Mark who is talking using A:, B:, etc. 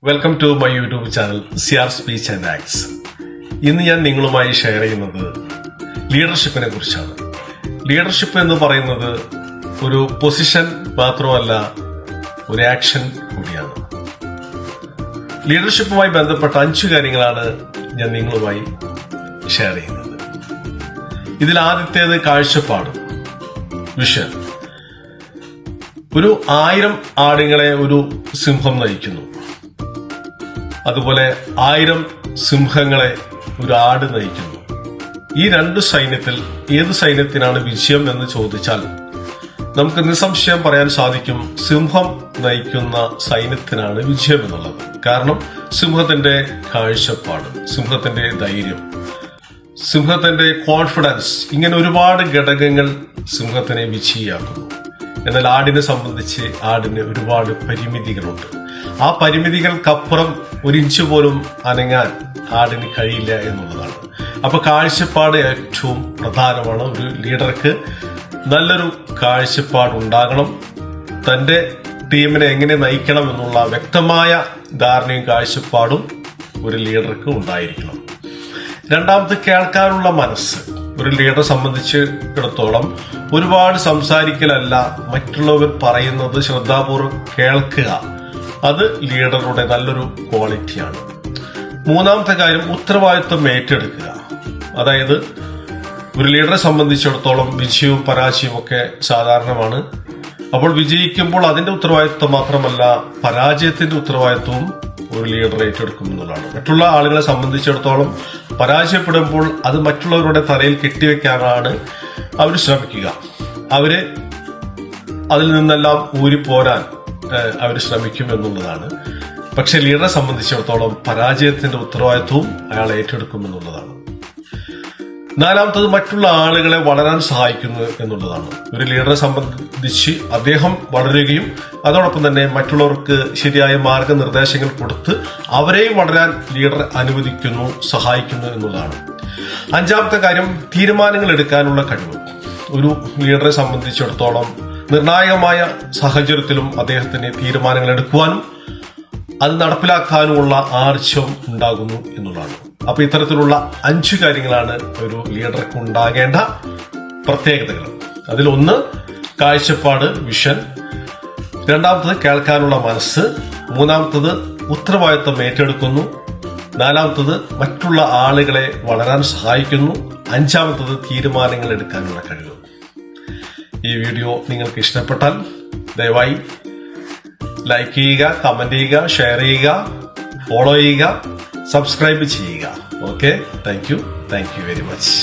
A: Welcome to my YouTube channel CR speech and acts. ഇന്ന് ഞാൻ നിങ്ങളുമായി ഷെയർ ചെയ്യുന്നത് ലീഡർഷിപ്പിനെ കുറിച്ചാണ്. ലീഡർഷിപ്പ് എന്ന് പറയുന്നത് ഒരു പൊസിഷൻ മാത്രമല്ല, ഒരു ആക്ഷൻ കൂടിയാണ്. ലീഡർഷിപ്പുമായി ബന്ധപ്പെട്ട 5 കാര്യങ്ങളാണ് ഞാൻ നിങ്ങളുമായി ഷെയർ ചെയ്യുന്നത്. ഇതിൽ ആദ്യത്തേത് കാഴ്ചപ്പാട്, വിഷൻ. ഒരു 1000 ആടുകളെ ഒരു സിംഹം നയിക്കുന്നു. അതുപോലെ 1000 സിംഹങ്ങളെ ഒരു ആട് നയിക്കുന്നു. ഈ 2 സൈന്യത്തിൽ ഏത് സൈന്യത്തിനാണ് വിജയം എന്ന് ചോദിച്ചാൽ നമുക്ക് നിസ്സംശയം പറയാൻ സാധിക്കും, സിംഹം നയിക്കുന്ന സൈന്യത്തിനാണ് വിജയം എന്നുള്ളത്. കാരണം സിംഹത്തിന്റെ കാഴ്ചപ്പാട്, സിംഹത്തിന്റെ ധൈര്യം, സിംഹത്തിന്റെ കോൺഫിഡൻസ്, ഇങ്ങനെ ഒരുപാട് ഘടകങ്ങൾ സിംഹത്തിനെ വിജയിയാക്കുന്നു. എന്നാൽ ആടിനെ സംബന്ധിച്ച് ആടിന് ഒരുപാട് പരിമിതികളുണ്ട്. ആ പരിമിതികൾക്കപ്പുറം 1 ഇഞ്ച് പോലും അനങ്ങാൻ ആടിന് കഴിയില്ല എന്നുള്ളതാണ്. അപ്പൊ കാഴ്ചപ്പാട് ഏറ്റവും പ്രധാനമാണ്. ഒരു ലീഡർക്ക് നല്ലൊരു കാഴ്ചപ്പാടുണ്ടാകണം. തന്റെ ടീമിനെ എങ്ങനെ നയിക്കണം എന്നുള്ള വ്യക്തമായ ധാരണയും കാഴ്ചപ്പാടും ഒരു ലീഡർക്ക് ഉണ്ടായിരിക്കണം. രണ്ടാമത്, കേൾക്കാനുള്ള മനസ്സ്. ഒരു ലീഡറെ സംബന്ധിച്ചിടത്തോളം ഒരുപാട് സംസാരിക്കലല്ല, മറ്റുള്ളവർ പറയുന്നത് ശ്രദ്ധാപൂർവ്വം കേൾക്കുക. അത് ലീഡറുടെ നല്ലൊരു ക്വാളിറ്റിയാണ്. മൂന്നാമത്തെ കാര്യം, ഉത്തരവാദിത്വം ഏറ്റെടുക്കുക. അതായത് ഒരു ലീഡറെ സംബന്ധിച്ചിടത്തോളം വിജയവും പരാജയവും ഒക്കെ സാധാരണമാണ്. അപ്പോൾ വിജയിക്കുമ്പോൾ അതിന്റെ ഉത്തരവാദിത്വം മാത്രമല്ല, പരാജയത്തിന്റെ ഉത്തരവാദിത്വവും ഒരു ലീഡർ ഏറ്റെടുക്കും എന്നുള്ളതാണ്. മറ്റുള്ള ആളുകളെ സംബന്ധിച്ചിടത്തോളം പരാജയപ്പെടുമ്പോൾ അത് മറ്റുള്ളവരുടെ തലയിൽ കെട്ടിവെക്കാനാണ് അവർ ശ്രമിക്കുക. അവര് അതിൽ നിന്നെല്ലാം ഊരിപ്പോരാൻ അവർ ശ്രമിക്കും എന്നുള്ളതാണ്. പക്ഷെ ലീഡറെ സംബന്ധിച്ചിടത്തോളം പരാജയത്തിന്റെ ഉത്തരവാദിത്വവും അയാൾ ഏറ്റെടുക്കും എന്നുള്ളതാണ്. നാലാമത്തത്, മറ്റുള്ള ആളുകളെ വളരാൻ സഹായിക്കുന്നു എന്നുള്ളതാണ്. ഒരു ലീഡറെ സംബന്ധിച്ച് അദ്ദേഹം വളരുകയും അതോടൊപ്പം തന്നെ മറ്റുള്ളവർക്ക് ശരിയായ മാർഗനിർദ്ദേശങ്ങൾ കൊടുത്ത് അവരെയും വളരാൻ ലീഡർ അനുവദിക്കുന്നു, സഹായിക്കുന്നു എന്നുള്ളതാണ്. അഞ്ചാമത്തെ കാര്യം, തീരുമാനങ്ങൾ എടുക്കാനുള്ള കഴിവ്. ഒരു ലീഡറെ സംബന്ധിച്ചിടത്തോളം നിർണായകമായ സാഹചര്യത്തിലും അദ്ദേഹത്തിന് തീരുമാനങ്ങൾ എടുക്കുവാനും അത് നടപ്പിലാക്കാനുമുള്ള ആർജവം ഉണ്ടാകുന്നു എന്നുള്ളതാണ്. അപ്പൊ ഇത്തരത്തിലുള്ള 5 കാര്യങ്ങളാണ് ഒരു ലീഡർക്ക് ഉണ്ടാകേണ്ട പ്രത്യേകതകൾ. അതിലൊന്ന് കാഴ്ചപ്പാട്, വിഷൻ. രണ്ടാമത്തത് കേൾക്കാനുള്ള മനസ്സ്. മൂന്നാമത്തത് ഉത്തരവാദിത്വം ഏറ്റെടുക്കുന്നു. നാലാമത്തത് മറ്റുള്ള ആളുകളെ വളരാൻ സഹായിക്കുന്നു. അഞ്ചാമത്തത് തീരുമാനങ്ങൾ എടുക്കാനുള്ള കഴിവ്. ഈ വീഡിയോ നിങ്ങൾക്ക് ഇഷ്ടപ്പെട്ടാൽ ദയവായി ലൈക്ക് ചെയ്യുക, കമന്റ് ചെയ്യുക, ഷെയർ ചെയ്യുക, ഫോളോ ചെയ്യുക, സബ്സ്ക്രൈബ് ചെയ്യുക. Okay, thank you very much.